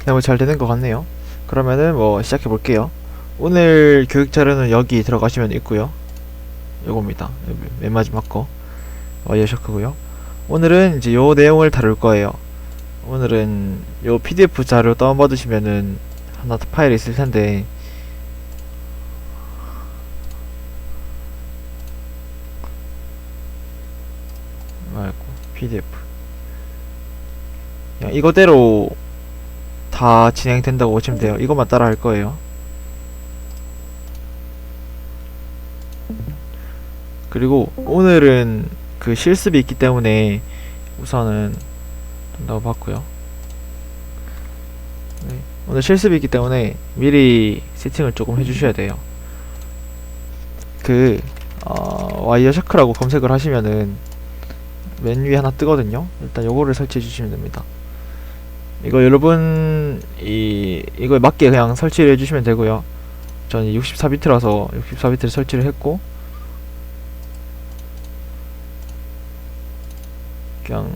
너무 잘 되는 것 같네요. 그러면은 뭐 시작해 볼게요. 오늘 교육 자료는 여기 들어가시면 있고요. 요겁니다. 맨 마지막 거 와이어샤크고요. 오늘은 이제 요 내용을 다룰 거예요. 오늘은 요 PDF 자료 다운받으시면은 하나 파일이 있을 텐데 말고 PDF 그냥 이거대로 다 진행된다고 보시면 돼요. 이것만 따라 할 거예요. 그리고 오늘은 그 실습이 있기 때문에 우선은 된다고 봤고요. 네. 오늘 실습이 있기 때문에 미리 세팅을 조금 해주셔야 돼요. 와이어샤크라고 검색을 하시면은 맨 위에 하나 뜨거든요. 일단 요거를 설치해 주시면 됩니다. 이거 여러분 이거에 맞게 그냥 설치를 해주시면 되고요. 저는 64비트라서 64비트를 설치를 했고 그냥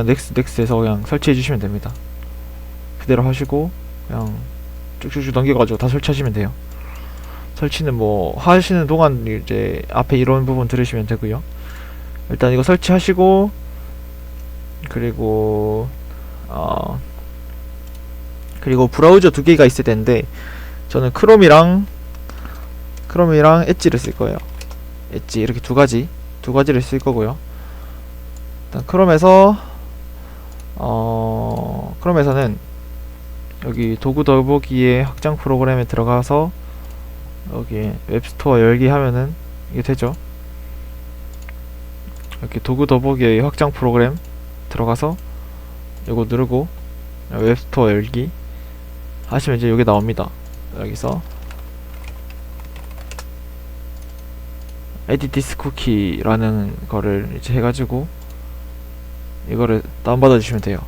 넥스트에서 그냥 설치해 주시면 됩니다. 그대로 하시고 그냥 쭉쭉쭉 넘겨가지고 다 설치하시면 돼요. 설치는 뭐 하시는 동안 이제 앞에 이런 부분 들으시면 되고요. 일단 이거 설치하시고 그리고 브라우저 두 개가 있어야 되는데 저는 크롬이랑 엣지를 쓸 거예요. 엣지 이렇게 두 가지를 쓸 거고요. 일단 크롬에서는 여기 도구 더보기에 확장 프로그램에 들어가서 여기 웹스토어 열기 하면은 이게 되죠. 이렇게 도구 더보기의 확장 프로그램 들어가서 요거 누르고 웹스토어 열기 하시면 이제 여기 나옵니다. 여기서 edit this cookie라는 거를 이제 해가지고 이거를 다운받아 주시면 돼요.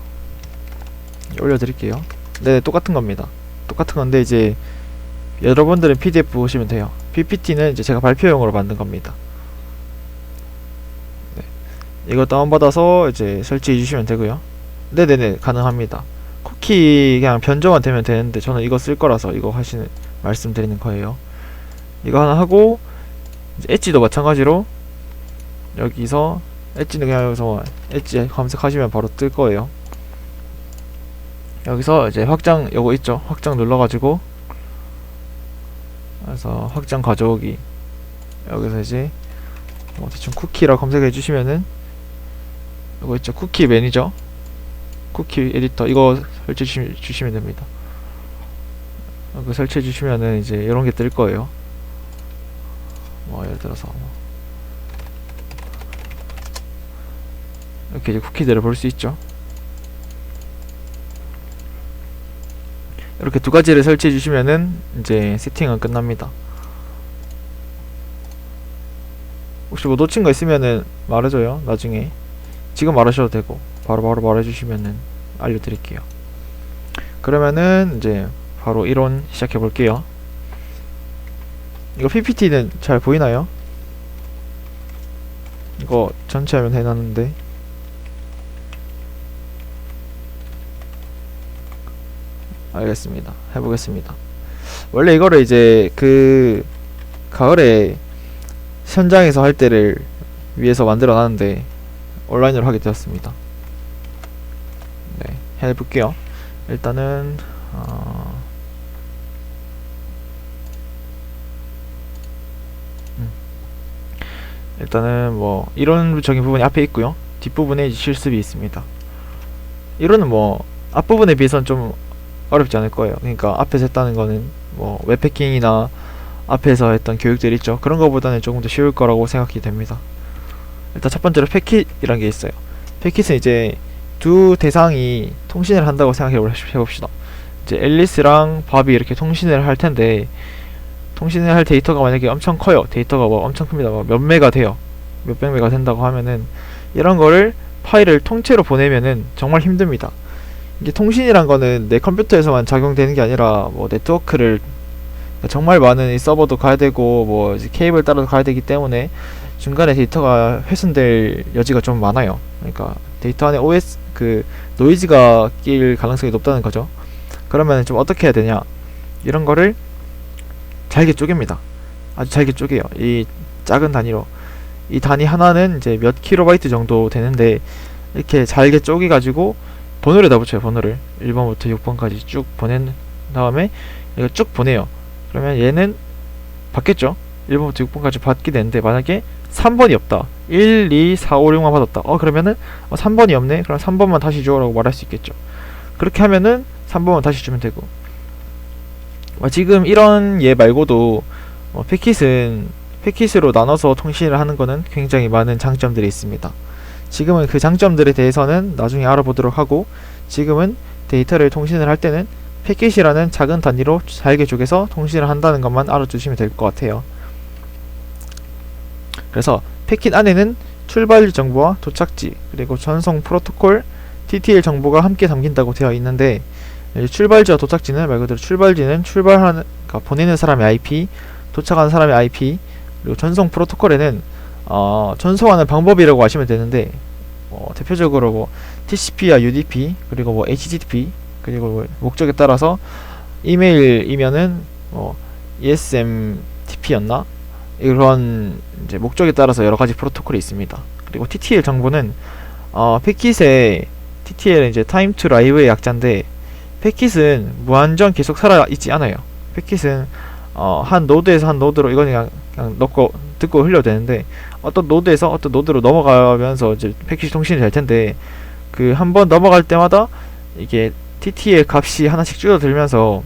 올려드릴게요. 네, 똑같은 겁니다. 똑같은 건데 이제 여러분들은 PDF 보시면 돼요. PPT는 이제 제가 발표용으로 만든 겁니다. 네. 이거 다운받아서 이제 설치해 주시면 되고요. 네네네, 가능합니다. 쿠키 그냥 변조만 되면 되는데 저는 이거 쓸 거라서 이거 말씀드리는 거예요. 이거 하나 하고 이제 엣지도 마찬가지로 여기서 엣지는 그냥 여기서 엣지 검색하시면 바로 뜰 거예요. 여기서 이제 확장 요거 있죠? 확장 눌러가지고 그래서 확장 가져오기 여기서 이제 뭐 대충 쿠키라 검색해 주시면은 이거 있죠? 쿠키 매니저 쿠키 에디터 이거 설치해 주시면 됩니다. 이거 설치해 주시면은 이제 이런 게 뜰 거예요. 뭐 예를 들어서 이렇게 이제 쿠키들을 볼 수 있죠. 이렇게 두 가지를 설치해 주시면은 이제 세팅은 끝납니다. 혹시 뭐 놓친 거 있으면은 말해줘요. 나중에 지금 말하셔도 되고 바로 말해주시면은 알려드릴게요. 그러면은 이제 바로 이론 시작해 볼게요. 이거 PPT는 잘 보이나요? 이거 전체 화면 해놨는데 알겠습니다. 해보겠습니다. 원래 이거를 이제 그 가을에 현장에서 할 때를 위해서 만들어 놨는데 온라인으로 하게 되었습니다. 네, 해볼게요. 일단은 일단은 뭐 이론적인 부분이 앞에 있고요. 뒷부분에 실습이 있습니다. 이론은 뭐 앞부분에 비해서는 좀 어렵지 않을 거예요. 그러니까 앞에서 했다는 거는 뭐 웹패킹이나 앞에서 했던 교육들 있죠. 그런 거보다는 조금 더 쉬울 거라고 생각이 됩니다. 일단 첫 번째로 패킷이란 게 있어요. 패킷은 이제 두 대상이 통신을 한다고 생각해 봅시다. 이제 앨리스랑 밥이 이렇게 통신을 할 텐데 통신을 할 데이터가 만약에 엄청 커요. 데이터가 뭐 엄청 큽니다. 뭐 몇 메가 돼요. 몇백 메가 된다고 하면은 이런 거를 파일을 통째로 보내면은 정말 힘듭니다. 이게 통신이란 거는 내 컴퓨터에서만 작용되는 게 아니라 뭐 네트워크를 정말 많은 이 서버도 가야 되고 뭐 이제 케이블 따라서 가야 되기 때문에 중간에 데이터가 훼손될 여지가 좀 많아요. 그러니까 데이터 안에 OS 그 노이즈가 낄 가능성이 높다는 거죠. 그러면 좀 어떻게 해야 되냐, 이런 거를 잘게 쪼갭니다. 아주 잘게 쪼개요. 이 작은 단위로. 이 단위 하나는 이제 몇 킬로바이트 정도 되는데, 이렇게 잘게 쪼개 가지고 번호에다 붙여요. 번호를 1번부터 6번까지 쭉 보낸 다음에 이거 쭉 보내요. 그러면 얘는 받겠죠. 1번부터 6번까지 받게 되는데, 만약에 3번이 없다, 1, 2, 4, 5, 6만 받았다, 그러면은 3번이 없네, 그럼 3번만 다시 줘 라고 말할 수 있겠죠. 그렇게 하면은 3번만 다시 주면 되고, 지금 이런 얘 말고도 패킷으로 나눠서 통신을 하는 거는 굉장히 많은 장점들이 있습니다. 지금은 그 장점들에 대해서는 나중에 알아보도록 하고, 지금은 데이터를 통신을 할 때는 패킷이라는 작은 단위로 잘게 쪼개서 통신을 한다는 것만 알아두시면 될 것 같아요. 그래서 패킷 안에는 출발지 정보와 도착지, 그리고 전송 프로토콜, TTL 정보가 함께 담긴다고 되어 있는데, 출발지와 도착지는 말 그대로 출발지는 그러니까 보내는 사람의 IP, 도착하는 사람의 IP, 그리고 전송 프로토콜에는 전송하는 방법이라고 하시면 되는데, 대표적으로 뭐 TCP와 UDP, 그리고 뭐 HTTP, 그리고 뭐 목적에 따라서 이메일이면은 ESMTP였나? 이런 이제 목적에 따라서 여러 가지 프로토콜이 있습니다. 그리고 TTL 정보는 패킷의 TTL은 이제 Time to Live의 약자인데, 패킷은 무한정 계속 살아 있지 않아요. 패킷은 한 노드에서 한 노드로 이거는 그냥 넣고 듣고 흘려도 되는데, 어떤 노드에서 어떤 노드로 넘어가면서 이제 패킷이 통신이 될 텐데, 그 한 번 넘어갈 때마다 이게 TTL 값이 하나씩 줄어들면서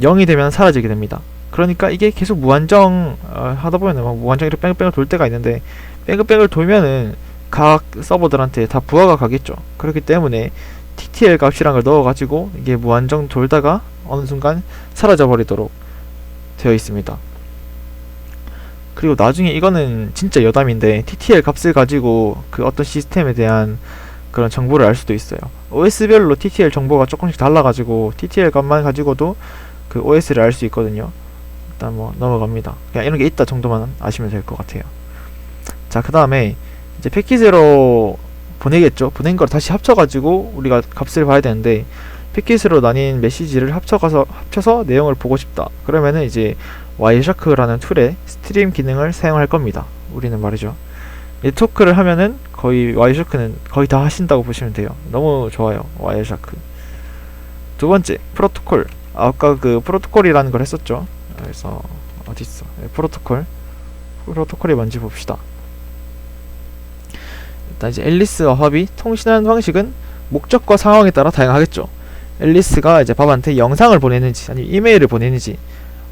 0이 되면 사라지게 됩니다. 그러니까 이게 계속 무한정 하다 보면은 막 무한정으로 뺑뺑뺑 돌 때가 있는데, 뺑뺑뺑을 돌면은 각 서버들한테 다 부하가 가겠죠. 그렇기 때문에 TTL 값이란 걸 넣어가지고 이게 무한정 돌다가 어느 순간 사라져 버리도록 되어 있습니다. 그리고 나중에 이거는 진짜 여담인데, TTL 값을 가지고 그 어떤 시스템에 대한 그런 정보를 알 수도 있어요. OS별로 TTL 정보가 조금씩 달라가지고 TTL 값만 가지고도 그 OS를 알 수 있거든요. 일단 뭐 넘어갑니다. 그냥 이런 게 있다 정도만 아시면 될 것 같아요. 자, 그 다음에 이제 패킷으로 보내겠죠. 보낸 걸 다시 합쳐가지고 우리가 값을 봐야 되는데, 패킷으로 나뉜 메시지를 합쳐서 내용을 보고 싶다. 그러면은 이제 와이어샤크라는 툴의 스트림 기능을 사용할 겁니다. 우리는 말이죠. 네트워크를 하면은 거의 와이어샤크는 거의 다 하신다고 보시면 돼요. 너무 좋아요, 와이어샤크. 두 번째, 프로토콜. 아까 그 프로토콜이라는 걸 했었죠. 그래서 어딨어? 프로토콜이 뭔지 봅시다. 일단 이제 앨리스와 합이 통신하는 방식은 목적과 상황에 따라 다양하겠죠. 앨리스가 이제 밥한테 영상을 보내는지, 아니면 이메일을 보내는지,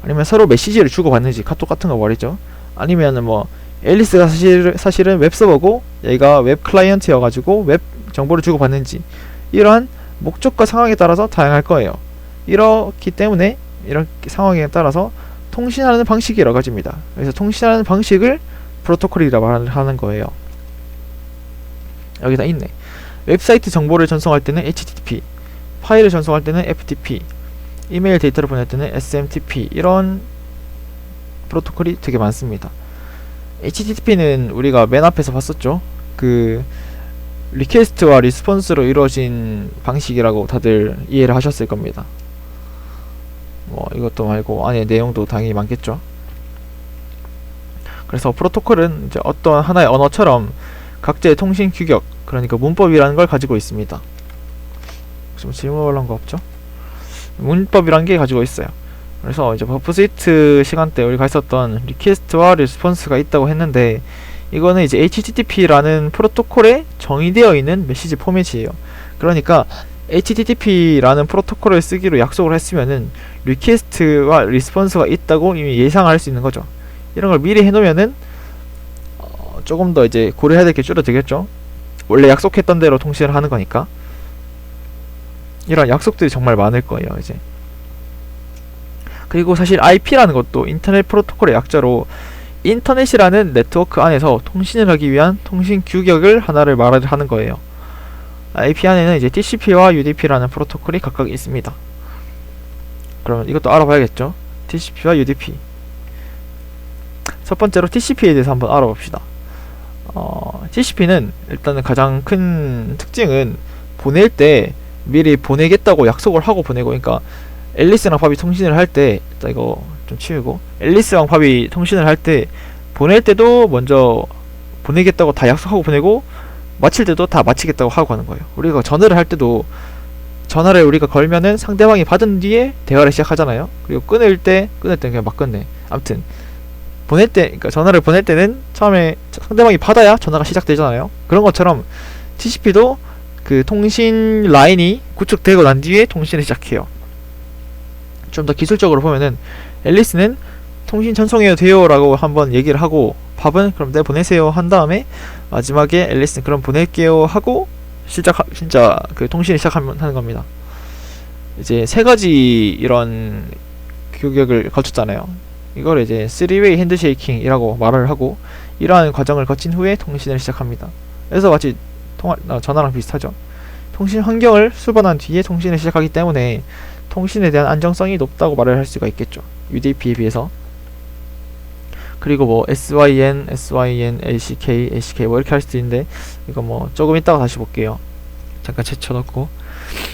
아니면 서로 메시지를 주고받는지, 카톡 같은 거 말이죠. 아니면은 뭐 앨리스가 사실은 웹서버고 얘가 웹 클라이언트여가지고 웹 정보를 주고받는지, 이러한 목적과 상황에 따라서 다양할 거예요. 이렇기 때문에 이런 상황에 따라서 통신하는 방식이 여러 가지입니다. 그래서 통신하는 방식을 프로토콜이라고 하는 거예요. 여기다 있네. 웹사이트 정보를 전송할 때는 HTTP, 파일을 전송할 때는 FTP, 이메일 데이터를 보낼 때는 SMTP, 이런 프로토콜이 되게 많습니다. HTTP는 우리가 맨 앞에서 봤었죠. 그 리퀘스트와 리스폰스로 이루어진 방식이라고 다들 이해를 하셨을 겁니다. 뭐 이것도 말고 안에 내용도 당연히 많겠죠. 그래서 프로토콜은 이제 어떤 하나의 언어처럼 각자의 통신 규격, 그러니까 문법이라는 걸 가지고 있습니다. 지금 질문 올라온 거 없죠? 문법이란 게 가지고 있어요. 그래서 이제 버프스위트 시간 때 우리가 했었던 리퀘스트와 리스폰스가 있다고 했는데, 이거는 이제 HTTP라는 프로토콜에 정의되어 있는 메시지 포맷이에요. 그러니까 HTTP라는 프로토콜을 쓰기로 약속을 했으면은 리퀘스트와 리스폰스가 있다고 이미 예상할 수 있는 거죠. 이런 걸 미리 해놓으면은 조금 더 이제 고려해야 될 게 줄어들겠죠. 원래 약속했던 대로 통신을 하는 거니까. 이런 약속들이 정말 많을 거예요, 이제. 그리고 사실 IP라는 것도 인터넷 프로토콜의 약자로, 인터넷이라는 네트워크 안에서 통신을 하기 위한 통신 규격을 하나를 말하는 거예요. IP 안에는 이제 TCP와 UDP라는 프로토콜이 각각 있습니다. 그러면 이것도 알아봐야겠죠. TCP와 UDP. 첫 번째로 TCP에 대해서 한번 알아봅시다. TCP는 일단은 가장 큰 특징은 보낼 때 미리 보내겠다고 약속을 하고 보내고, 그러니까 앨리스랑 팝이 통신을 할 때, 일단 이거 좀 치우고, 앨리스랑 팝이 통신을 할 때 보낼 때도 먼저 보내겠다고 다 약속하고 보내고, 마칠 때도 다 마치겠다고 하고 하는 거예요. 우리가 전화를 할 때도 전화를 우리가 걸면은 상대방이 받은 뒤에 대화를 시작하잖아요. 그리고 끊을 때는 그냥 막 끊네. 아무튼 보낼 때, 그러니까 전화를 보낼 때는 처음에 상대방이 받아야 전화가 시작되잖아요. 그런 것처럼 TCP도 그 통신 라인이 구축되고 난 뒤에 통신을 시작해요. 좀 더 기술적으로 보면은 앨리스는 통신 전송해야 돼요 라고 한번 얘기를 하고, 팝은 그럼 내 보내세요 한 다음에 마지막에 앨리스는 그럼 보낼게요 하고 진짜 그 통신을 시작하는 겁니다. 이제 세 가지 이런 규격을 거쳤잖아요. 이걸 이제 3웨이 핸드쉐이킹이라고 말을 하고, 이러한 과정을 거친 후에 통신을 시작합니다. 그래서 마치 전화랑 비슷하죠. 통신 환경을 수반한 뒤에 통신을 시작하기 때문에 통신에 대한 안정성이 높다고 말을 할 수가 있겠죠. UDP에 비해서. 그리고 뭐 SYN, LCK, 뭐 이렇게 할 수도 있는데, 이거 뭐 조금 이따가 다시 볼게요. 잠깐 제쳐놓고.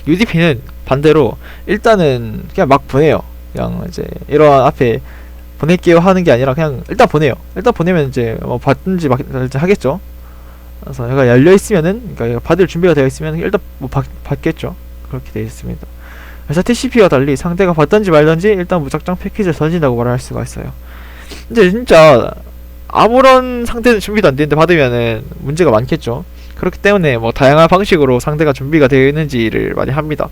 UDP는 반대로 일단은 그냥 막 보내요. 그냥 이제 이러한 앞에 보낼게요 하는 게 아니라 그냥 일단 보내요. 일단 보내면 이제 뭐 받든지 말든지 하겠죠. 그래서 얘가 열려 있으면은, 그러니까 받을 준비가 되어 있으면 일단 뭐 받겠죠. 그렇게 되어 있습니다. 그래서 TCP와 달리 상대가 받든지 말든지 일단 무작정 패키지를 던진다고 말할 수가 있어요. 근데 진짜 아무런 상태는 준비도 안 되는데 받으면은 문제가 많겠죠. 그렇기 때문에 뭐 다양한 방식으로 상대가 준비가 되어 있는지를 많이 합니다.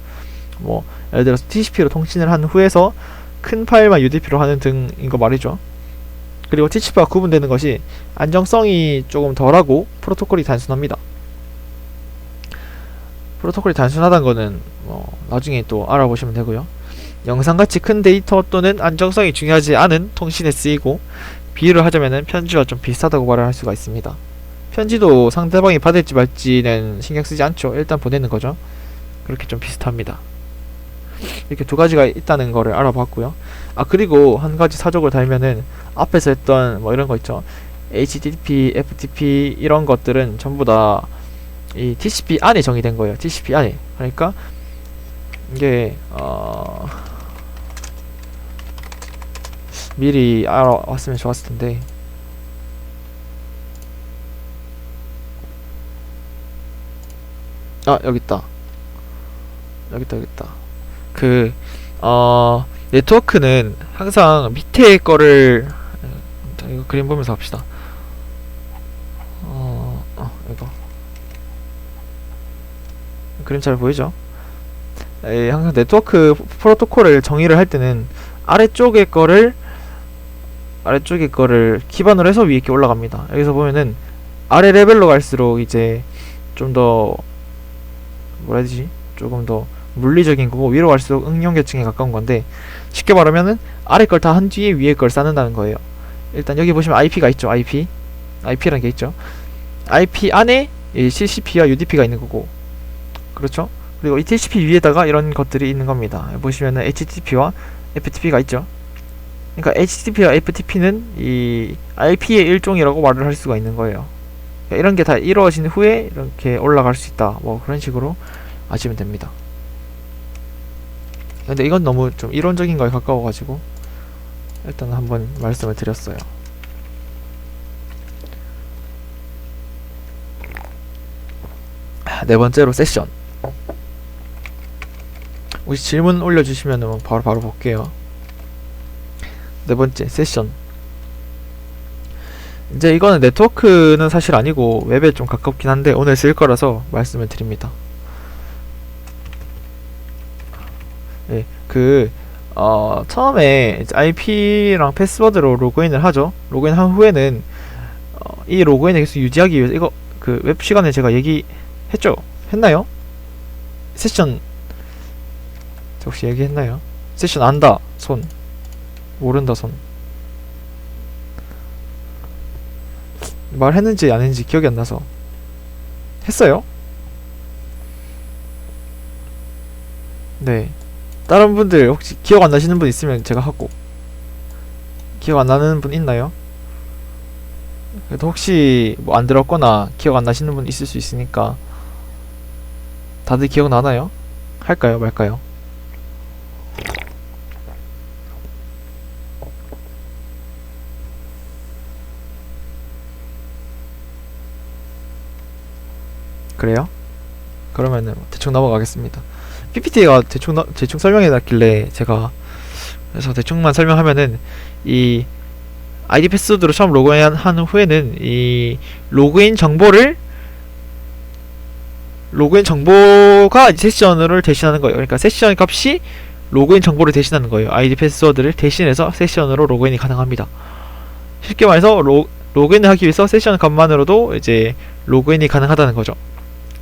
뭐 예를 들어서 TCP로 통신을 한 후에서 큰 파일만 UDP로 하는 등인 거 말이죠. 그리고 TCP와 구분되는 것이 안정성이 조금 덜하고 프로토콜이 단순합니다. 프로토콜이 단순하다는 거는 뭐 나중에 또 알아보시면 되고요. 영상같이 큰 데이터 또는 안정성이 중요하지 않은 통신에 쓰이고, 비유를 하자면은 편지와 좀 비슷하다고 말을 할 수가 있습니다. 편지도 상대방이 받을지 말지는 신경 쓰지 않죠. 일단 보내는 거죠. 그렇게 좀 비슷합니다. 이렇게 두 가지가 있다는 거를 알아봤고요. 아, 그리고 한 가지 사족을 달면은 앞에서 했던 뭐 이런 거 있죠. HTTP, FTP 이런 것들은 전부 다 이 TCP 안에 정의된 거예요. TCP 안에. 그러니까 이게 미리 알아왔으면 좋았을 텐데. 아, 여기 있다. 여기 있다. 그 네트워크는 항상 밑에 거를, 이거 그림 보면서 합시다. 이거 그림 잘 보이죠? 항상 네트워크 프로토콜을 정의를 할 때는 아래쪽에 거를 기반으로 해서 위에 이렇게 올라갑니다. 여기서 보면은 아래 레벨로 갈수록 이제 좀 더 뭐라 해야 되지? 조금 더 물리적인 거고, 위로 갈수록 응용 계층에 가까운 건데, 쉽게 말하면은 아래 걸 다 한 뒤에 위에 걸 쌓는다는 거예요. 일단 여기 보시면 IP가 있죠. IP라는 게 있죠. IP 안에 이 CCP와 UDP가 있는 거고, 그렇죠? 그리고 이 TCP 위에다가 이런 것들이 있는 겁니다. 보시면은 HTTP와 FTP가 있죠. 그러니까 HTTP와 FTP는 이 IP의 일종이라고 말을 할 수가 있는 거예요. 그러니까 이런 게 다 이루어진 후에 이렇게 올라갈 수 있다. 뭐 그런 식으로 아시면 됩니다. 근데 이건 너무 좀 이론적인 거에 가까워가지고 일단 한번 말씀을 드렸어요. 네 번째로 세션. 혹시 질문 올려주시면 바로 볼게요. 네 번째, 세션. 이제 이거는 네트워크는 사실 아니고 웹에 좀 가깝긴 한데 오늘 쓸 거라서 말씀을 드립니다. 예, 처음에 이제 IP랑 패스워드로 로그인을 하죠. 로그인한 후에는 이 로그인을 계속 유지하기 위해서, 이거 그 웹 시간에 제가 얘기했죠? 했나요? 세션 혹시 얘기했나요? 세션 안다 손, 모른다 손. 말했는지 안 했는지 기억이 안 나서. 했어요? 네. 다른 분들 혹시 기억 안 나시는 분 있으면 제가 하고. 기억 안 나는 분 있나요? 그래도 혹시 뭐 안 들었거나 기억 안 나시는 분 있을 수 있으니까 다들 기억나나요? 할까요 말까요? 그래요? 그러면은 대충 넘어가겠습니다. PPT가 대충 설명해 놨길래 제가 그래서 대충만 설명하면은 이 아이디 패스워드로 처음 로그인 한 후에는 이 로그인 정보가 세션을 대신하는 거예요. 그러니까 세션 값이 로그인 정보를 대신하는 거예요. 아이디 패스워드를 대신해서 세션으로 로그인이 가능합니다. 쉽게 말해서 로그인을 하기 위해서 세션 값만으로도 이제 로그인이 가능하다는 거죠.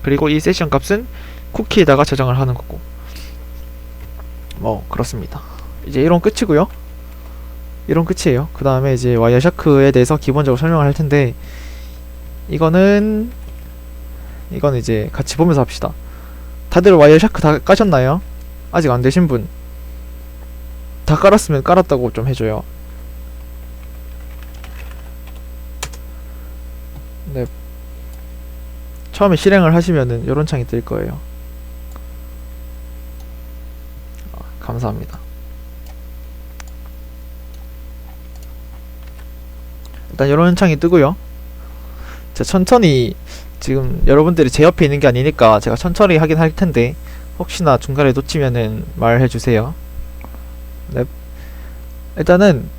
그리고 이 세션 값은 쿠키에다가 저장을 하는 거고, 뭐 그렇습니다. 이제 이론 끝이고요. 이론 끝이에요. 그 다음에 이제 와이어샤크에 대해서 기본적으로 설명을 할 텐데, 이거는 이제 같이 보면서 합시다. 다들 와이어샤크 다 까셨나요? 아직 안 되신 분, 다 깔았으면 깔았다고 좀 해줘요. 네. 처음에 실행을 하시면은 요런 창이 뜰 거예요. 감사합니다. 일단 요런 창이 뜨고요. 제가 천천히, 지금 여러분들이 제 옆에 있는 게 아니니까 제가 천천히 하긴 할 텐데 혹시나 중간에 놓치면은 말해주세요. 네. 일단은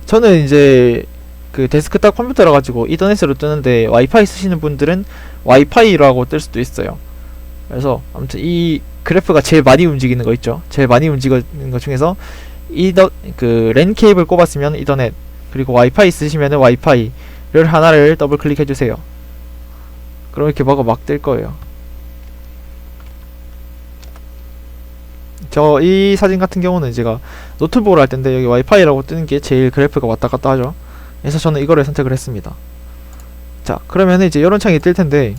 저는 이제 그 데스크탑 컴퓨터라 가지고 이더넷으로 뜨는데, 와이파이 쓰시는 분들은 와이파이라고 뜰 수도 있어요. 그래서 아무튼 이 그래프가 제일 많이 움직이는 거 있죠. 제일 많이 움직이는 것 중에서 랜 케이블 꼽았으면 이더넷, 그리고 와이파이 쓰시면은 와이파이를 하나를 더블 클릭해 주세요. 그럼 이렇게 뭐가 막 뜰 거예요. 저 이 사진 같은 경우는 제가 노트북으로 할 텐데 여기 와이파이라고 뜨는 게 제일 그래프가 왔다 갔다 하죠. 그래서 저는 이거를 선택을 했습니다. 자, 그러면 이제 이런 창이 뜰 텐데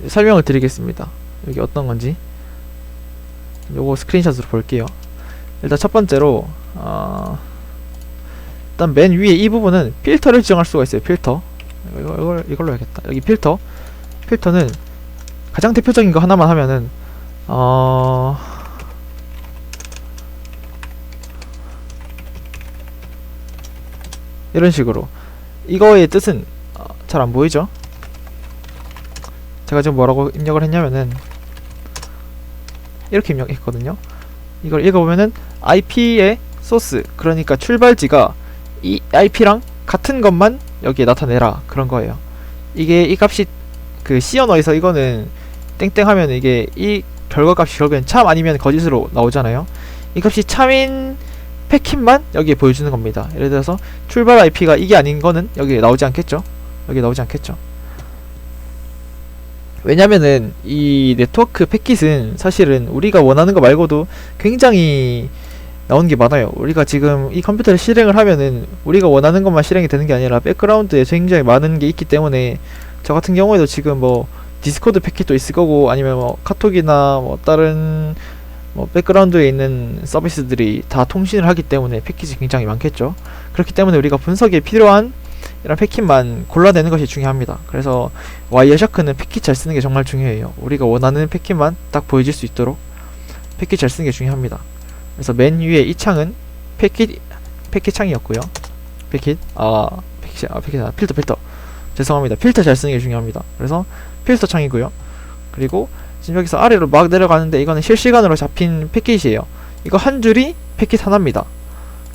설명을 드리겠습니다. 여기 어떤 건지 요거 스크린샷으로 볼게요. 일단 첫 번째로 일단 맨 위에 이 부분은 필터를 지정할 수가 있어요. 필터, 이걸로 해야겠다. 여기 필터는 가장 대표적인 거 하나만 하면은 이런 식으로, 이거의 뜻은 잘 안 보이죠? 제가 지금 뭐라고 입력을 했냐면은 이렇게 입력했거든요. 이걸 읽어보면은 IP의 소스, 그러니까 출발지가 이 IP랑 같은 것만 여기에 나타내라, 그런 거예요. 이게 이 값이 그 C 언어에서 이거는 땡땡 하면 이게 이 결과값이 결국엔 참 아니면 거짓으로 나오잖아요. 이 값이 참인 패킷만 여기에 보여주는 겁니다. 예를 들어서 출발 IP가 이게 아닌 거는 여기에 나오지 않겠죠? 여기에 나오지 않겠죠? 왜냐면은 이 네트워크 패킷은 사실은 우리가 원하는 거 말고도 굉장히 나오는 게 많아요. 우리가 지금 이 컴퓨터를 실행을 하면은 우리가 원하는 것만 실행이 되는 게 아니라 백그라운드에 굉장히 많은 게 있기 때문에, 저 같은 경우에도 지금 뭐 디스코드 패킷도 있을 거고, 아니면 뭐 카톡이나 뭐 다른 뭐 백그라운드에 있는 서비스들이 다 통신을 하기 때문에 패킷이 굉장히 많겠죠. 그렇기 때문에 우리가 분석에 필요한 이런 패킷만 골라내는 것이 중요합니다. 그래서 와이어샤크는 패킷 잘 쓰는 게 정말 중요해요. 우리가 원하는 패킷만 딱 보여질 수 있도록 패킷 잘 쓰는 게 중요합니다. 그래서 맨 위에 이 창은 패킷 창이었고요. 필터. 죄송합니다. 필터 잘 쓰는 게 중요합니다. 그래서 필터 창이고요. 그리고 지금 여기서 아래로 막 내려가는데 이거는 실시간으로 잡힌 패킷이에요. 이거 한 줄이 패킷 하나입니다.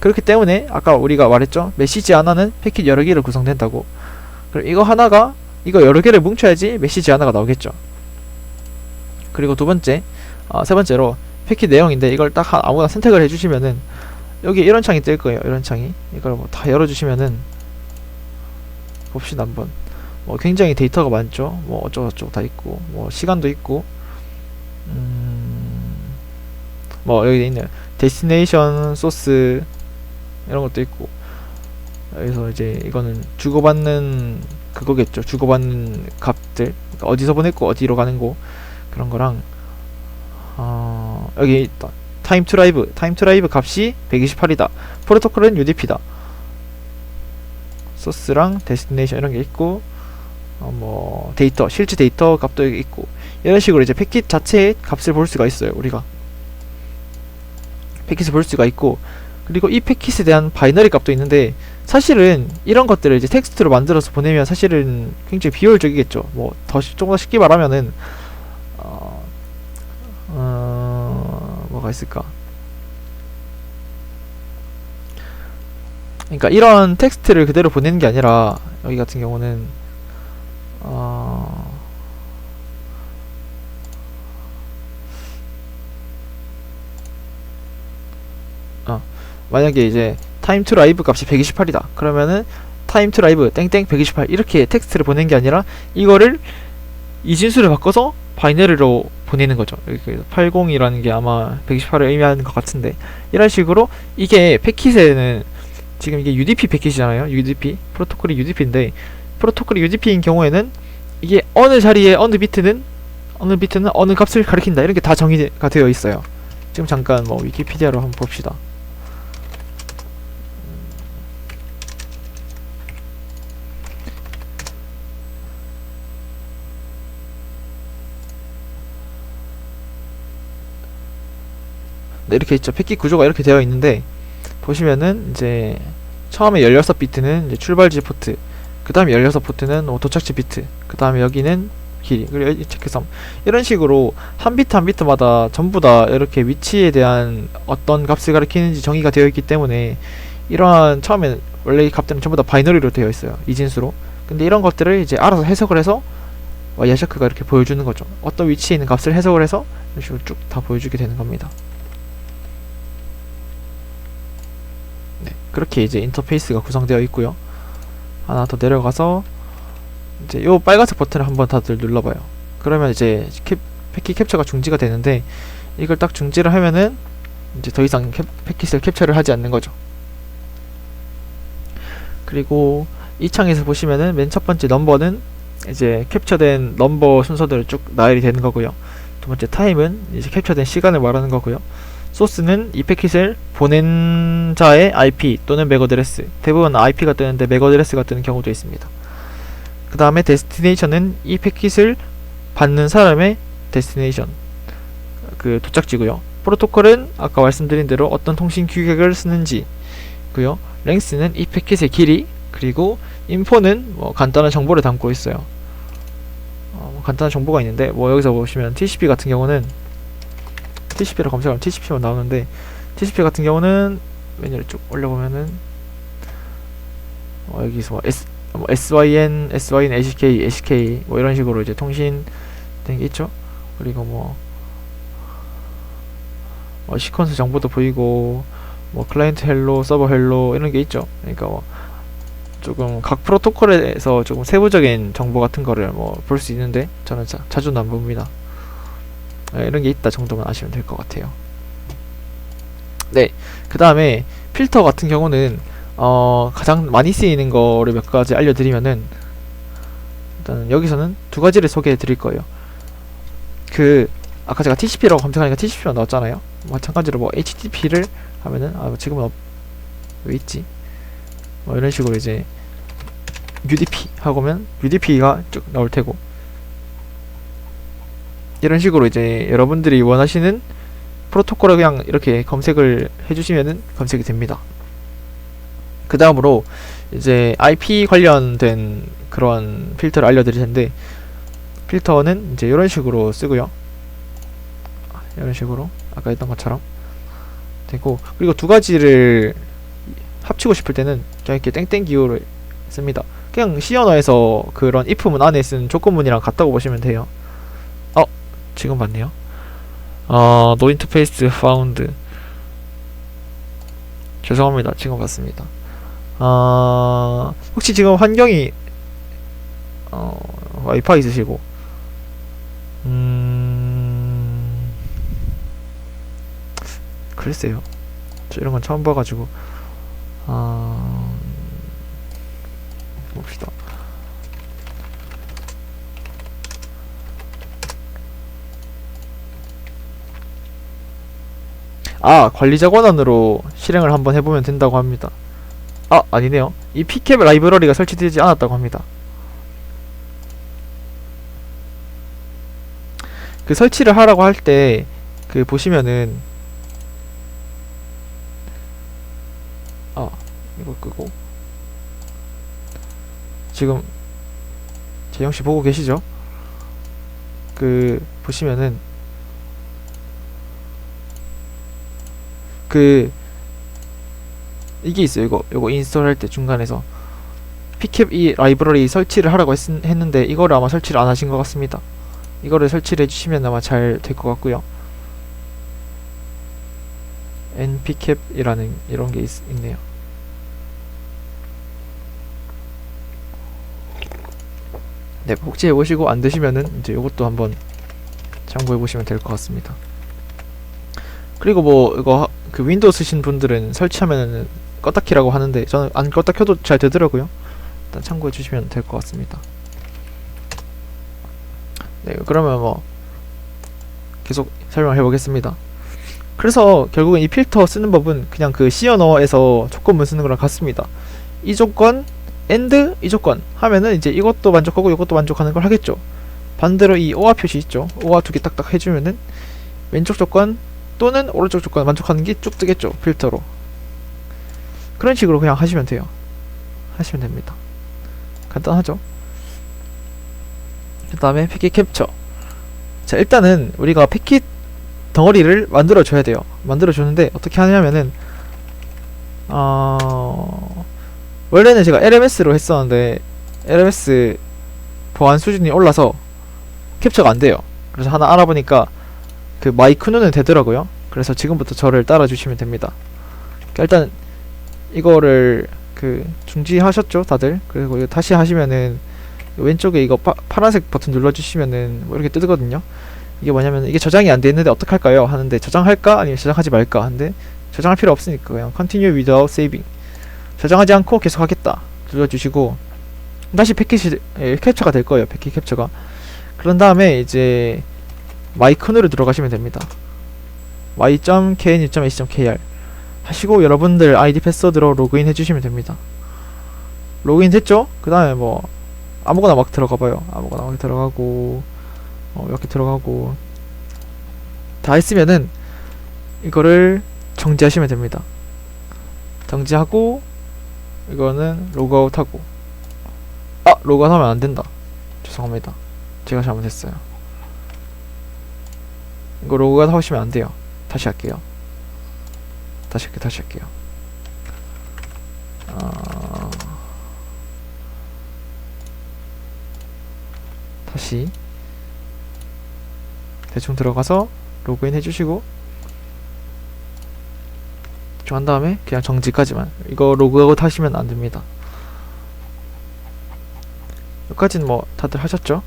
그렇기 때문에 아까 우리가 말했죠. 메시지 하나는 패킷 여러 개를 구성된다고. 그럼 이거 하나가 이거 여러 개를 뭉쳐야지 메시지 하나가 나오겠죠. 그리고 세 번째로 패킷 내용인데, 이걸 딱 아무나 선택을 해주시면은 여기 이런 창이 뜰 거예요. 이런 창이. 이걸 뭐 다 열어주시면은 봅시다 한번. 뭐 굉장히 데이터가 많죠. 뭐 어쩌고저쩌고 다 있고, 뭐 시간도 있고, 뭐 여기 있네요. 데스티네이션 소스 이런 것도 있고. 여기서 이제 이거는 주고받는 그거겠죠. 주고받는 값들, 그러니까 어디서 보냈고 어디로 가는 거, 그런 거랑 여기 있다. 타임 투 라이브 값이 128이다. 프로토콜은 UDP다. 소스랑 데스티네이션 이런 게 있고, 뭐 데이터, 실제 데이터 값도 있고, 이런 식으로 이제 패킷 자체의 값을 볼 수가 있어요. 우리가 패킷을 볼 수가 있고, 그리고 이 패킷에 대한 바이너리 값도 있는데, 사실은 이런 것들을 이제 텍스트로 만들어서 보내면 사실은 굉장히 비효율적이겠죠. 뭐 조금 더 쉽게 말하면은 뭐가 있을까? 그러니까 이런 텍스트를 그대로 보내는 게 아니라, 여기 같은 경우는 만약에 이제 time to live 값이 128이다 그러면은 time to live 땡땡 128 이렇게 텍스트를 보내는 게 아니라, 이거를 이진수를 바꿔서 바이너리로 보내는 거죠. 80이라는 게 아마 128을 의미하는 것 같은데, 이런 식으로 이게 패킷에는, 지금 이게 UDP 패킷이잖아요. UDP 프로토콜이 UDP인데, 프로토콜이 UDP인 경우에는 이게 어느 자리에 어느 비트는 어느 값을 가리킨다, 이런 게 다 정의가 되어 있어요. 지금 잠깐 뭐 위키피디아로 한번 봅시다. 네, 이렇게 있죠. 패킷 구조가 이렇게 되어 있는데, 보시면은 이제 처음에 16비트는 이제 출발지 포트, 그 다음에 16포트는 뭐 도착지 비트, 그 다음에 여기는 길이, 그리고 체크섬, 이런 식으로 한 비트 한 비트마다 전부 다 이렇게 위치에 대한 어떤 값을 가리키는지 정의가 되어 있기 때문에, 이러한 처음에 원래 이 값들은 전부 다 바이너리로 되어 있어요. 이진수로. 근데 이런 것들을 이제 알아서 해석을 해서 와이어샤크가 이렇게 보여주는 거죠. 어떤 위치에 있는 값을 해석을 해서 이런 식으로 쭉 다 보여주게 되는 겁니다. 네, 그렇게 이제 인터페이스가 구성되어 있고요. 하나 더 내려가서 이제 요 빨간색 버튼을 한번 다들 눌러봐요. 그러면 이제 패킷 캡처가 중지가 되는데, 이걸 딱 중지를 하면은 이제 더 이상 패킷을 캡처를 하지 않는 거죠. 그리고 이 창에서 보시면은 맨 첫 번째 넘버는 이제 캡처된 넘버 순서대로 쭉 나열이 되는 거고요. 두 번째 타임은 이제 캡처된 시간을 말하는 거고요. 소스는 이 패킷을 보낸 자의 IP 또는 맥 어드레스, 대부분 IP가 뜨는데 맥 어드레스가 뜨는 경우도 있습니다. 그 다음에 데스티네이션은 이 패킷을 받는 사람의 데스티네이션, 그 도착지고요. 프로토콜은 아까 말씀드린 대로 어떤 통신 규격을 쓰는지고요. 랭스는 이 패킷의 길이, 그리고 인포는 뭐 간단한 정보를 담고 있어요. 간단한 정보가 있는데, 뭐 여기서 보시면 TCP 같은 경우는, TCP로 검색하면 TCP만 나오는데, TCP 같은 경우는 메뉴를 쭉 올려보면은 여기서 뭐 SYN, SYN, ACK 뭐 이런 식으로 이제 통신 된 게 있죠. 그리고 뭐 시퀀스 정보도 보이고, 뭐 클라이언트 헬로, 서버 헬로 이런 게 있죠. 그러니까 뭐 조금 각 프로토콜에서 조금 세부적인 정보 같은 거를 뭐 볼 수 있는데, 저는 자주는 안 봅니다. 이런 게 있다 정도만 아시면 될 것 같아요. 네, 그 다음에 필터 같은 경우는 가장 많이 쓰이는 거를 몇 가지 알려드리면은, 일단 여기서는 두 가지를 소개해 드릴 거예요. 아까 제가 TCP라고 검색하니까 TCP가 나왔잖아요. 마찬가지로 뭐 HTTP를 하면은, 지금은 왜 있지? 뭐 이런 식으로 이제 UDP 하고면 UDP가 쭉 나올 테고, 이런 식으로 이제 여러분들이 원하시는 프로토콜을 그냥 이렇게 검색을 해주시면은 검색이 됩니다. 그 다음으로 이제 IP 관련된 그런 필터를 알려드릴 텐데, 필터는 이제 이런 식으로 쓰고요. 이런 식으로 아까 했던 것처럼 되고, 그리고 두 가지를 합치고 싶을 때는 그냥 이렇게 땡땡 기호를 씁니다. 그냥 C 언어에서 그런 if문 안에 쓴 조건문이랑 같다고 보시면 돼요. 지금 봤네요. no interface found. 죄송합니다. 지금 봤습니다. 혹시 지금 환경이 와이파이 있으시고, 글쎄요. 저 이런 건 처음 봐가지고, 봅시다. 관리자 권한으로 실행을 한번 해보면 된다고 합니다. 아니네요. 이 pcap 라이브러리가 설치되지 않았다고 합니다. 그 설치를 하라고 할 때 그 보시면은 이거 끄고 지금 재영씨 보고 계시죠? 그 보시면은 그 이게 있어요. 이거 인스톨 할 때 중간에서 pcap 이 라이브러리 설치를 하라고 했는데 이거를 아마 설치를 안 하신 것 같습니다. 이거를 설치를 해주시면 아마 잘 될 것 같고요. npcap 이라는 이런 게 있네요. 네, 복제해 보시고 안 되시면은 이제 이것도 한번 참고해 보시면 될 것 같습니다. 그리고 뭐 이거 그 윈도우 쓰신 분들은 설치하면은 껐다 키라고 하는데 저는 안 껐다 켜도 잘 되더라고요. 일단 참고해 주시면 될 것 같습니다. 네, 그러면 뭐 계속 설명해 보겠습니다. 그래서 결국은 이 필터 쓰는 법은 그냥 그 C 언어에서 조건문 쓰는 거랑 같습니다. 이 조건 AND 이 조건 하면은 이제 이것도 만족하고 이것도 만족하는 걸 하겠죠. 반대로 이 OR 표시 있죠. OR 두 개 딱딱 해주면은 왼쪽 조건 또는 오른쪽 조건 만족하는 게 쭉 뜨겠죠. 필터로. 그런 식으로 그냥 하시면 돼요. 하시면 됩니다. 간단하죠. 그 다음에 패킷 캡처. 자, 일단은 우리가 패킷 덩어리를 만들어 줘야 돼요. 만들어 주는데 어떻게 하냐면은 원래는 제가 LMS로 했었는데 LMS 보안 수준이 올라서 캡처가 안 돼요. 그래서 하나 알아보니까 그 마이크누는 되더라고요. 그래서 지금부터 저를 따라 주시면 됩니다. 일단 이거를 그 중지하셨죠 다들? 그리고 이거 다시 하시면은 왼쪽에 이거 파란색 버튼 눌러주시면은 뭐 이렇게 뜨거든요. 이게 뭐냐면 이게 저장이 안 돼 있는데 어떡할까요? 하는데 저장할까? 아니면 저장하지 말까? 하는데 저장할 필요 없으니까 그냥 continue without saving, 저장하지 않고 계속 하겠다 눌러주시고 다시 패킷이 캡처가 될 거예요. 패킷 캡처가. 그런 다음에 이제 마이크누로 들어가시면 됩니다. y.kn2.ac.kr 하시고 여러분들 아이디 패스워드로 로그인 해주시면 됩니다. 로그인 됐죠? 그 다음에 뭐 아무거나 막 들어가봐요. 아무거나 막 들어가고 이렇게 들어가고 다 했으면은 이거를 정지하시면 됩니다. 정지하고 이거는 로그아웃하고 로그아웃하면 안된다. 죄송합니다. 제가 잘못했어요. 이거 로그아웃 하시면 안돼요. 다시 할게요. 다시 할게요. 다시 대충 들어가서 로그인 해주시고 대충 한 다음에 그냥 정지까지만. 이거 로그아웃 하시면 안됩니다. 여기까지는 뭐 다들 하셨죠?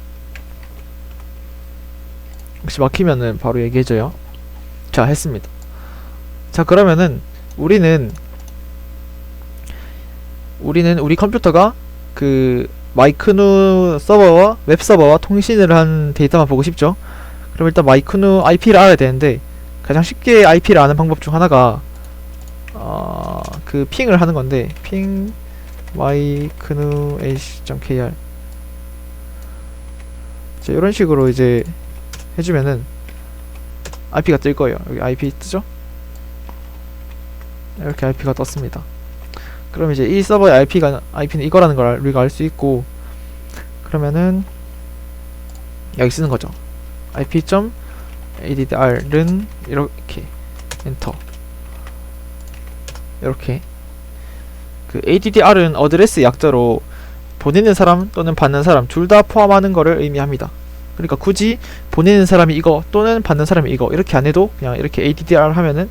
혹시 막히면은 바로 얘기해줘요. 자, 했습니다. 자, 그러면은 우리는 우리 컴퓨터가 그 마이크누 서버와 웹 서버와 통신을 한 데이터만 보고 싶죠? 그럼 일단 마이크누 IP를 알아야 되는데 가장 쉽게 IP를 아는 방법 중 하나가 그 핑을 하는 건데 핑 마이크누 ac.kr 자, 이런 식으로 이제 해주면은 IP가 뜰 거예요. 여기 IP 뜨죠? 이렇게 IP가 떴습니다. 그럼 이제 이 서버의 IP는 이거라는 걸 우리가 알 수 있고, 그러면은 여기 쓰는 거죠. IP.addr은 이렇게 엔터. 이렇게 그 addr은 어드레스 약자로 보내는 사람 또는 받는 사람 둘 다 포함하는 거를 의미합니다. 그러니까 굳이 보내는 사람이 이거 또는 받는 사람이 이거 이렇게 안 해도 그냥 이렇게 addr 하면은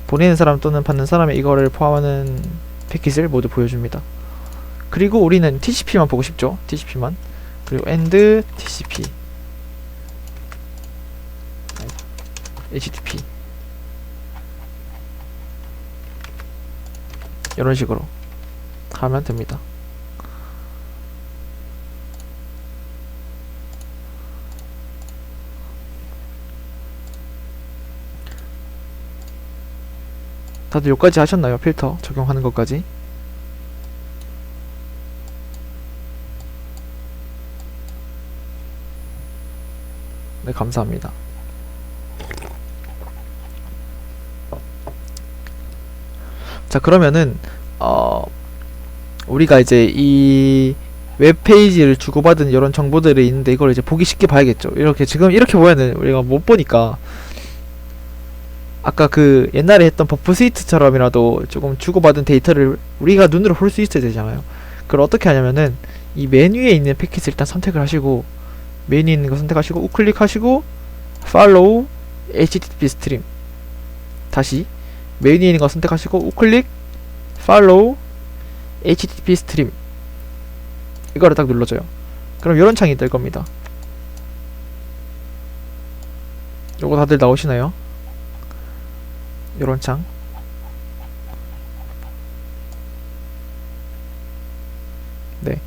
보내는 사람 또는 받는 사람의 이거를 포함하는 패킷을 모두 보여줍니다. 그리고 우리는 TCP만 보고 싶죠. TCP만. 그리고 AND TCP HTTP 이런 식으로 하면 됩니다. 다들 여기까지 하셨나요? 필터 적용하는 것까지? 네, 감사합니다. 자, 그러면은 우리가 이제 이 웹페이지를 주고받은 이런 정보들이 있는데 이걸 이제 보기 쉽게 봐야겠죠. 이렇게 지금 이렇게 보면은 우리가 못 보니까 아까 그 옛날에 했던 버프 스위트처럼이라도 조금 주고받은 데이터를 우리가 눈으로 볼 수 있어야 되잖아요. 그걸 어떻게 하냐면은 이 메뉴에 있는 패킷을 일단 선택을 하시고, 메뉴에 있는 거 선택하시고 우클릭 하시고 follow http 스트림, 다시 메뉴에 있는 거 선택하시고 우클릭 follow http 스트림, 이거를 딱 눌러줘요. 그럼 이런 창이 뜰 겁니다. 요거 다들 나오시나요? 요런 창. 네.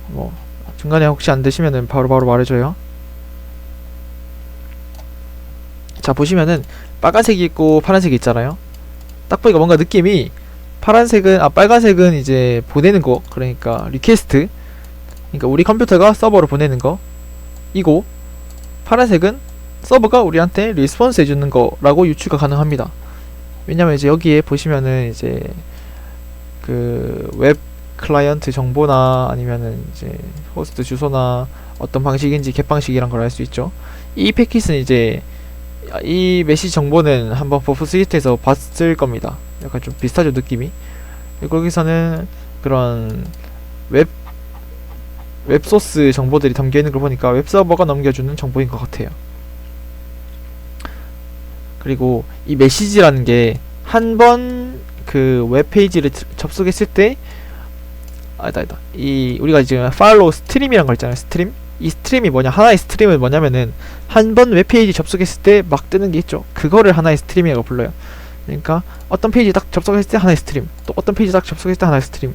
뭐 중간에 혹시 안 되시면은 바로 말해줘요. 자, 보시면은 빨간색이 있고 파란색이 있잖아요. 딱 보니까 뭔가 느낌이 빨간색은 이제 보내는 거, 그러니까 리퀘스트, 그러니까 우리 컴퓨터가 서버로 보내는 거 이고, 파란색은 서버가 우리한테 리스폰스 해주는 거라고 유추가 가능합니다. 왜냐면 이제 여기에 보시면은 이제 그 웹 클라이언트 정보나 아니면은 이제 호스트 주소나 어떤 방식인지 겟방식이란 걸 알 수 있죠. 이 패킷은 이제 이 메시지 정보는 한번 버프 스위트에서 봤을 겁니다. 약간 좀 비슷하죠, 느낌이. 거기서는 그런 웹소스 정보들이 담겨있는 걸 보니까 웹서버가 넘겨주는 정보인 것 같아요. 그리고 이 메시지라는 게 한 번 그 웹페이지를 접속했을 때 이 우리가 지금 팔로우 스트림이란 거 있잖아요. 스트림. 이 스트림이 뭐냐, 하나의 스트림은 뭐냐면은 한 번 웹페이지 접속했을 때 막 뜨는 게 있죠. 그거를 하나의 스트림이라고 불러요. 그러니까 어떤 페이지 딱 접속했을 때 하나의 스트림, 또 어떤 페이지 딱 접속했을 때 하나의 스트림,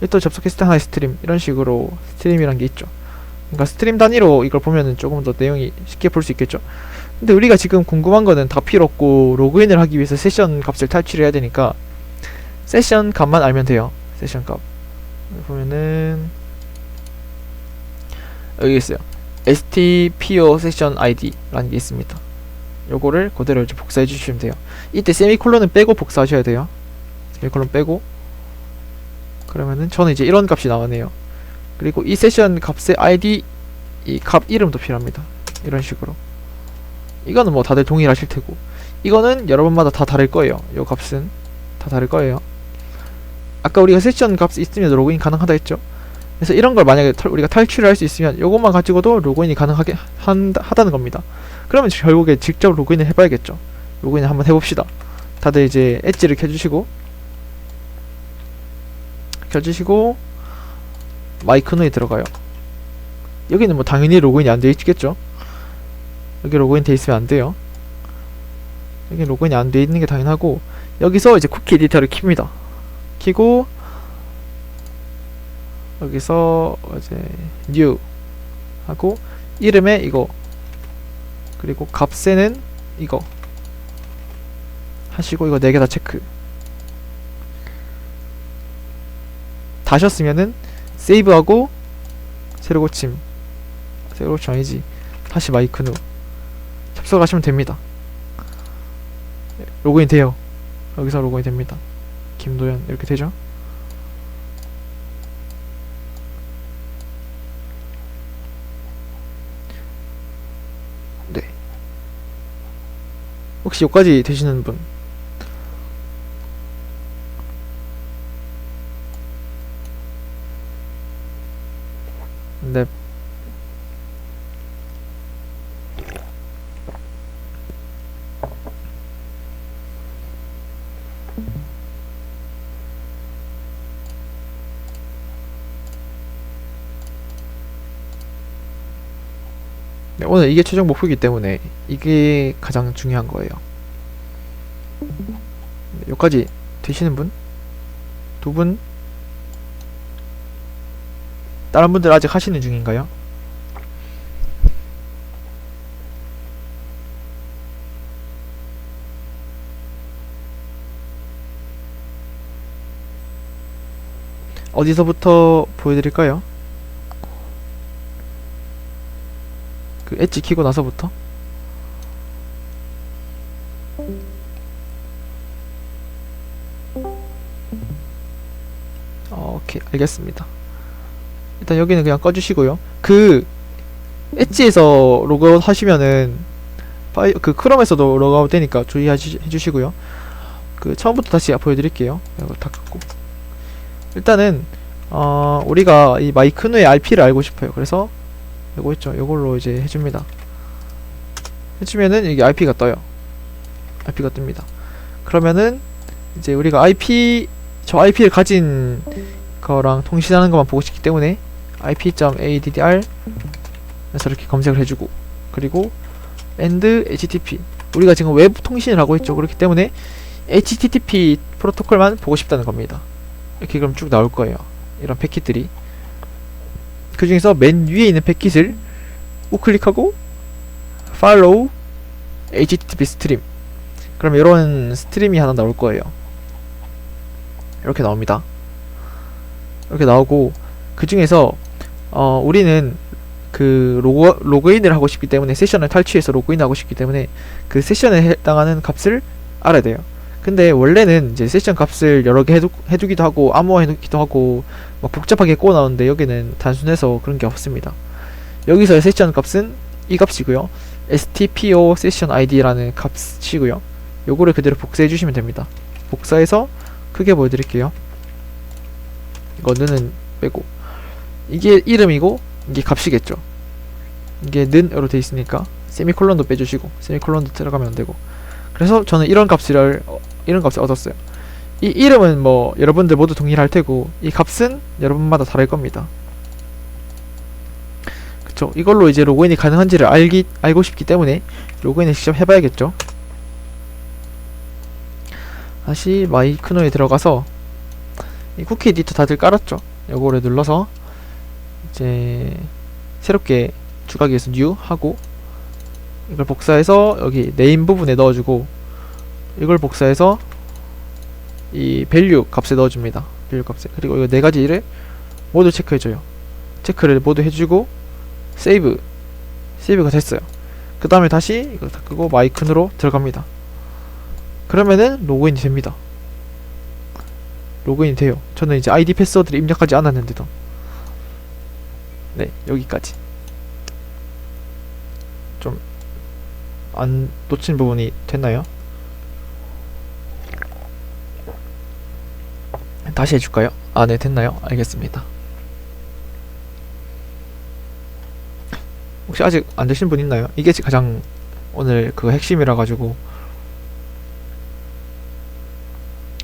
또 접속했을 때 하나의 스트림, 이런 식으로 스트림이란 게 있죠. 그러니까 스트림 단위로 이걸 보면은 조금 더 내용이 쉽게 볼 수 있겠죠. 근데 우리가 지금 궁금한 거는 다 필요 없고 로그인을 하기 위해서 세션 값을 탈출해야 되니까 세션 값만 알면 돼요. 세션 값 보면은 여기 있어요. stpo session id 라는 게 있습니다. 요거를 그대로 이제 복사해 주시면 돼요. 이때 세미콜론은 빼고 복사하셔야 돼요. 세미콜론 빼고. 그러면은 저는 이제 이런 값이 나오네요. 그리고 이 세션 값의 id, 이 값 이름도 필요합니다. 이런 식으로. 이거는 뭐 다들 동일하실 테고, 이거는 여러분마다 다 다를 거예요. 요 값은 다 다를 거예요. 아까 우리가 세션 값이 있으면 로그인 가능하다 했죠. 그래서 이런 걸 만약에 우리가 탈출을 할 수 있으면 요것만 가지고도 로그인이 가능하게 하다는 겁니다. 그러면 결국에 직접 로그인을 해봐야겠죠. 로그인을 한번 해봅시다. 다들 이제 엣지를 켜주시고 마이크노에 들어가요. 여기는 뭐 당연히 로그인이 안 되어 있겠죠. 여기 로그인 돼 있으면 안 돼요. 여기 로그인이 안 돼 있는 게 당연하고, 여기서 이제 쿠키 에디터를 킵니다. 키고 여기서 이제 new 하고 이름에 이거, 그리고 값에는 이거 하시고, 이거 4개 다 체크. 다 하셨으면은 세이브하고 새로 고침 아니지, 다시 마이크누 접속하시면 됩니다. 로그인 돼요. 여기서 로그인 됩니다. 김도현 이렇게 되죠. 네. 혹시 여기까지 되시는 분? 네. 네, 오늘 이게 최종 목표이기 때문에 이게 가장 중요한 거예요. 네, 여기까지 되시는 분? 2분? 다른 분들 아직 하시는 중인가요? 어디서부터 보여드릴까요? 그 엣지 키고 나서부터? 알겠습니다. 일단 여기는 그냥 꺼주시고요. 그 엣지에서 로그아웃 하시면은 그 크롬에서도 로그아웃 되니까 주의해주시고요. 그 처음부터 다시 보여드릴게요. 이거 닫고 일단은 우리가 이 마이크노의 RP를 알고 싶어요. 그래서 요거 있죠. 요걸로 이제 해줍니다. 해주면은 이게 RP가 떠요. RP가 뜹니다. 그러면은 이제 우리가 저 IP를 가진 거랑 통신하는 것만 보고 싶기 때문에 IP.addr 에서 이렇게 검색을 해주고, 그리고 and http, 우리가 지금 외부 통신을 하고 있죠. 그렇기 때문에 http 프로토콜만 보고 싶다는 겁니다. 이렇게 그럼 쭉 나올 거예요. 이런 패킷들이. 그 중에서 맨 위에 있는 패킷을 우클릭하고 follow http 스트림, 그럼 이런 스트림이 하나 나올 거예요. 이렇게 나옵니다. 이렇게 나오고, 그 중에서 우리는 그 로그인을 하고 싶기 때문에, 세션을 탈취해서 로그인하고 싶기 때문에 그 세션에 해당하는 값을 알아야 돼요. 근데 원래는 이제 세션 값을 여러 개 해두기도 하고 암호화 해두기도 하고 막 복잡하게 꼬아 나오는데, 여기는 단순해서 그런 게 없습니다. 여기서의 세션 값은 이 값이고요. stpo session id라는 값이고요. 요거를 그대로 복사해 주시면 됩니다. 복사해서 크게 보여드릴게요. 이거는 빼고, 이게 이름이고 이게 값이겠죠. 이게 는으로 돼 있으니까 세미콜론도 빼주시고 세미콜론도 들어가면 안 되고. 그래서 저는 이런 값을 얻었어요. 이 이름은 뭐 여러분들 모두 동일할 테고, 이 값은 여러분마다 다를 겁니다. 그쵸? 이걸로 이제 로그인이 가능한지를 알고 싶기 때문에 로그인을 직접 해봐야겠죠. 다시 마이크노에 들어가서 이 쿠키 에디터 다들 깔았죠? 요거를 눌러서 이제 새롭게 추가하기 위해서 new 하고, 이걸 복사해서 여기 네임 부분에 넣어주고, 이걸 복사해서 이 value 값에 넣어줍니다. value 값에. 그리고 이거 네 가지를 모두 체크해줘요. 체크를 모두 해주고 세이브가 됐어요. 그 다음에 다시 이거 다 끄고 마이크노로 들어갑니다. 그러면은 로그인이 됩니다. 로그인이 돼요. 저는 이제 아이디 패스워드를 입력하지 않았는데도. 네, 여기까지. 좀 안 놓친 부분이 됐나요? 다시 해줄까요? 아, 네, 됐나요? 알겠습니다. 혹시 아직 안 되신 분 있나요? 이게 가장 오늘 그 핵심이라 가지고,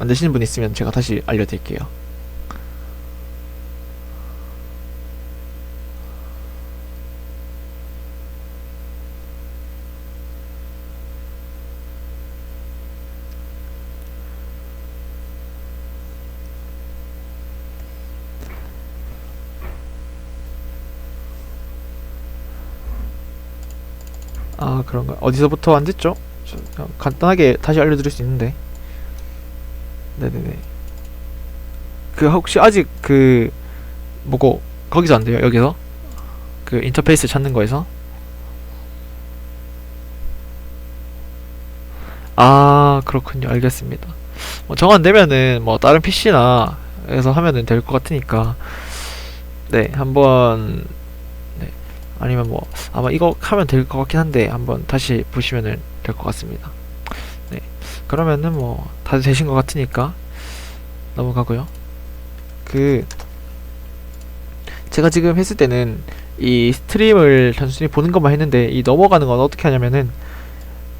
안 되시는 분 있으면 제가 다시 알려드릴게요. 아, 그런가? 어디서부터 안 됐죠? 그냥 간단하게 다시 알려드릴 수 있는데. 네네네. 그 혹시 아직 그 뭐고 거기서 안 돼요? 여기서 그 인터페이스 찾는 거에서? 아, 그렇군요. 알겠습니다. 뭐 정 안 되면은 뭐 다른 PC나 에서 하면은 될 것 같으니까, 네, 한번, 네, 아니면 뭐 아마 이거 하면 될 것 같긴 한데 한번 다시 보시면은 될 것 같습니다. 네, 그러면은 뭐 다들 되신 것 같으니까 넘어가고요. 그 제가 지금 했을 때는 이 스트림을 단순히 보는 것만 했는데, 이 넘어가는 건 어떻게 하냐면은,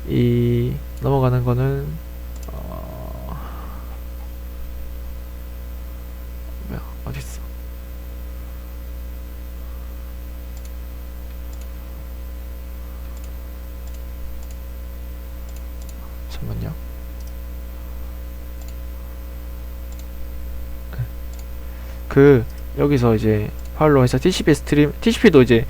이 넘어가는 거는 뭐야, 어딨어? 잠깐만요. 그 여기서 이제 파일로 해서 TCP 스트림, TCP도 이제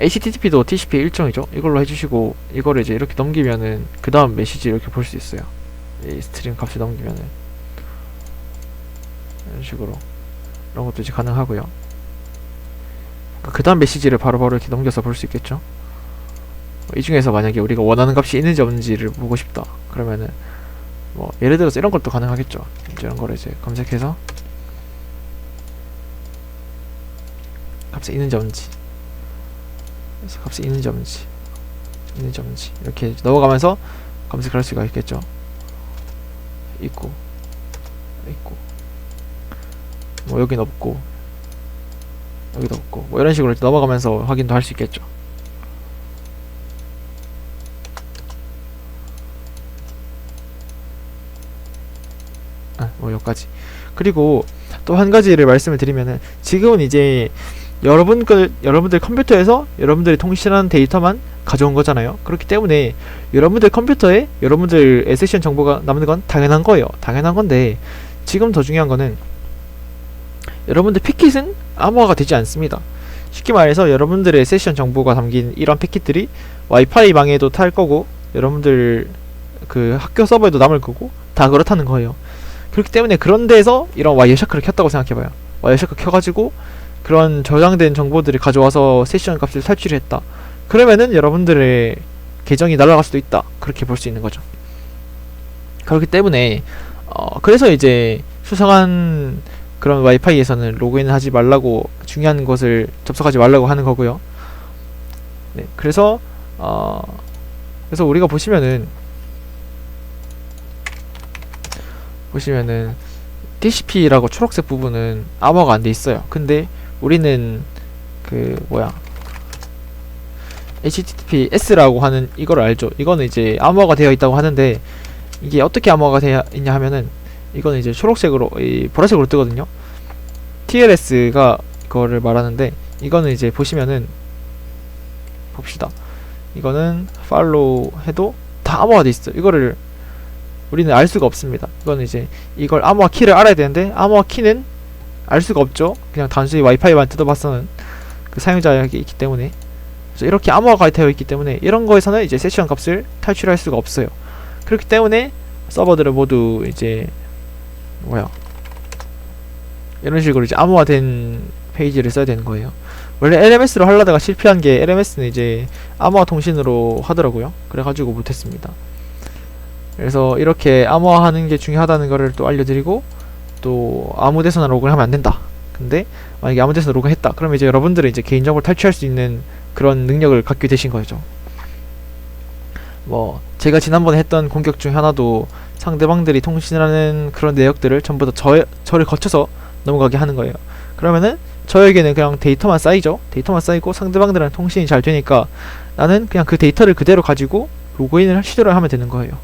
HTTP도 TCP 일정이죠. 이걸로 해주시고, 이거를 이제 이렇게 넘기면은 그 다음 메시지 이렇게 볼 수 있어요. 이 스트림 값을 넘기면은 이런 식으로, 이런 것도 이제 가능하고요. 그 다음 메시지를 바로바로 이렇게 넘겨서 볼 수 있겠죠. 이 중에서 만약에 우리가 원하는 값이 있는지 없는지를 보고 싶다 그러면은 뭐 예를 들어서 이런 것도 가능하겠죠. 이제 이런 거를 이제 검색해서 값에 있는지 없는지, 값에 있는지 없는지, 이렇게 넘어가면서 검색할 수가 있겠죠. 있고 뭐 여긴 없고 여기도 없고 뭐 이런 식으로 넘어가면서 확인도 할 수 있겠죠. 뭐 여기까지. 그리고 또 한 가지를 말씀을 드리면은, 지금은 이제 여러분들 컴퓨터에서 여러분들이 통신한 데이터만 가져온 거잖아요. 그렇기 때문에 여러분들 컴퓨터에 여러분들의 세션 정보가 남는 건 당연한 거예요. 당연한 건데, 지금 더 중요한 거는 여러분들 패킷은 암호화가 되지 않습니다. 쉽게 말해서 여러분들의 세션 정보가 담긴 이런 패킷들이 와이파이 망에도 탈 거고, 여러분들 그 학교 서버에도 남을 거고, 다 그렇다는 거예요. 그렇기 때문에 그런 데에서 이런 와이어샤크를 켰다고 생각해봐요. 와이어샤크 켜가지고 그런 저장된 정보들을 가져와서 세션 값을 탈취를 했다. 그러면은 여러분들의 계정이 날아갈 수도 있다. 그렇게 볼 수 있는 거죠. 그렇기 때문에 그래서 이제 수상한 그런 와이파이에서는 로그인을 하지 말라고, 중요한 것을 접속하지 말라고 하는 거고요. 네, 그래서 우리가 보시면은 TCP라고 초록색 부분은 암호화가 안 돼 있어요. 근데 우리는 HTTPS라고 하는 이거를 알죠. 이거는 이제 암호화가 되어 있다고 하는데, 이게 어떻게 암호화가 되어 있냐 하면은, 이거는 이제 초록색으로, 보라색으로 뜨거든요. TLS가 이거를 말하는데, 이거는 이제 보시면은, 봅시다. 이거는 팔로우 해도 다 암호화 돼 있어요. 이거를 우리는 알 수가 없습니다. 이거는 이제 이걸 암호화 키를 알아야 되는데, 암호화 키는 알 수가 없죠. 그냥 단순히 와이파이만 뜯어봤서는 그 사용자에게 있기 때문에. 그래서 이렇게 암호화가 되어 있기 때문에 이런 거에서는 이제 세션 값을 탈출할 수가 없어요. 그렇기 때문에 서버들을 모두 이제 이런 식으로 이제 암호화된 페이지를 써야 되는 거예요. 원래 LMS로 하려다가 실패한 게, LMS는 이제 암호화 통신으로 하더라고요. 그래가지고 못했습니다. 그래서 이렇게 암호화하는 게 중요하다는 거를 또 알려드리고, 또 아무 데서나 로그인하면 안 된다. 근데 만약에 아무 데서나 로그인했다, 그러면 이제 여러분들은 이제 개인정보를 탈취할 수 있는 그런 능력을 갖게 되신 거죠. 뭐 제가 지난번에 했던 공격 중 하나도 상대방들이 통신하는 그런 내역들을 전부 다 저를 거쳐서 넘어가게 하는 거예요. 그러면은 저에게는 그냥 데이터만 쌓이죠. 데이터만 쌓이고 상대방들은 통신이 잘 되니까 나는 그냥 그 데이터를 그대로 가지고 로그인을 시도를 하면 되는 거예요.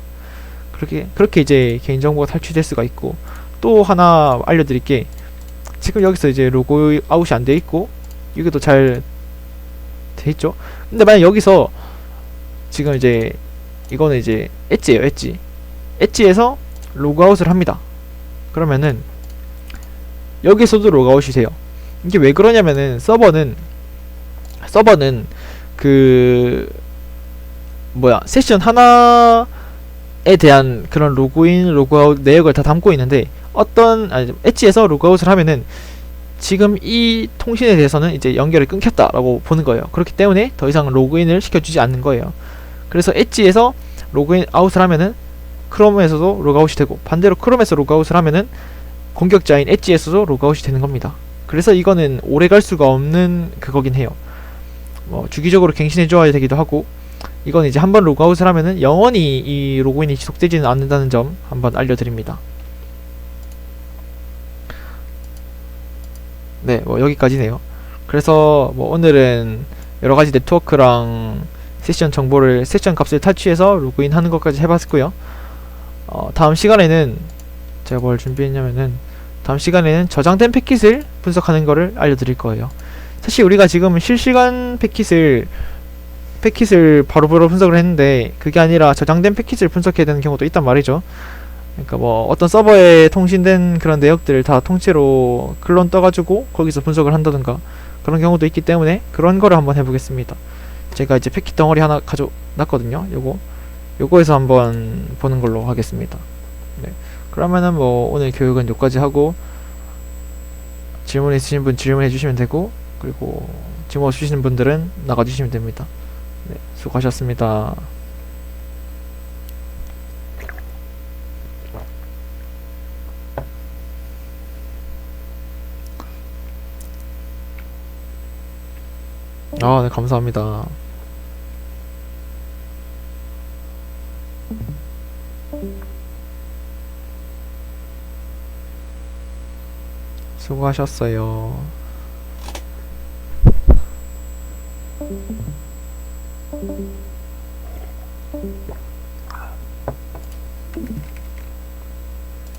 그렇게 이제 개인정보가 탈취될 수가 있고, 또 하나 알려드릴 게, 지금 여기서 이제 로그아웃이 안 돼 있고 여기도 잘 돼 있죠. 근데 만약 여기서 지금 이제 이거는 이제 엣지예요. 엣지에서 로그아웃을 합니다. 그러면은 여기서도 로그아웃이 돼요. 이게 왜 그러냐면은 서버는 세션 하나에 대한 그런 로그인, 로그아웃 내역을 다 담고 있는데, 엣지에서 로그아웃을 하면은 지금 이 통신에 대해서는 이제 연결이 끊겼다라고 보는 거예요. 그렇기 때문에 더 이상 로그인을 시켜주지 않는 거예요. 그래서 엣지에서 로그인 아웃을 하면은 크롬에서도 로그아웃이 되고, 반대로 크롬에서 로그아웃을 하면은 공격자인 엣지에서도 로그아웃이 되는 겁니다. 그래서 이거는 오래 갈 수가 없는 그거긴 해요. 뭐 주기적으로 갱신해줘야 되기도 하고, 이건 이제 한번 로그아웃을 하면은 영원히 이 로그인이 지속되지는 않는다는 점 한번 알려드립니다. 네, 뭐 여기까지네요. 그래서 뭐 오늘은 여러가지 네트워크랑 세션 정보를, 세션 값을 탈취해서 로그인 하는 것까지 해봤고요. 다음 시간에는 제가 뭘 준비했냐면은, 다음 시간에는 저장된 패킷을 분석하는 거를 알려드릴 거예요. 사실 우리가 지금 실시간 패킷을 바로바로 분석을 했는데, 그게 아니라 저장된 패킷을 분석해야 되는 경우도 있단 말이죠. 그러니까 뭐 어떤 서버에 통신된 그런 내역들을 다 통째로 클론 떠가지고 거기서 분석을 한다든가 그런 경우도 있기 때문에 그런 거를 한번 해보겠습니다. 제가 이제 패킷 덩어리 하나 가져놨거든요. 요거에서 한번 보는 걸로 하겠습니다. 네. 그러면은 뭐 오늘 교육은 여기까지 하고, 질문 있으신 분 질문해 주시면 되고, 그리고 질문 없으신 분들은 나가주시면 됩니다. 네, 수고하셨습니다. 아, 네, 감사합니다. 수고하셨어요.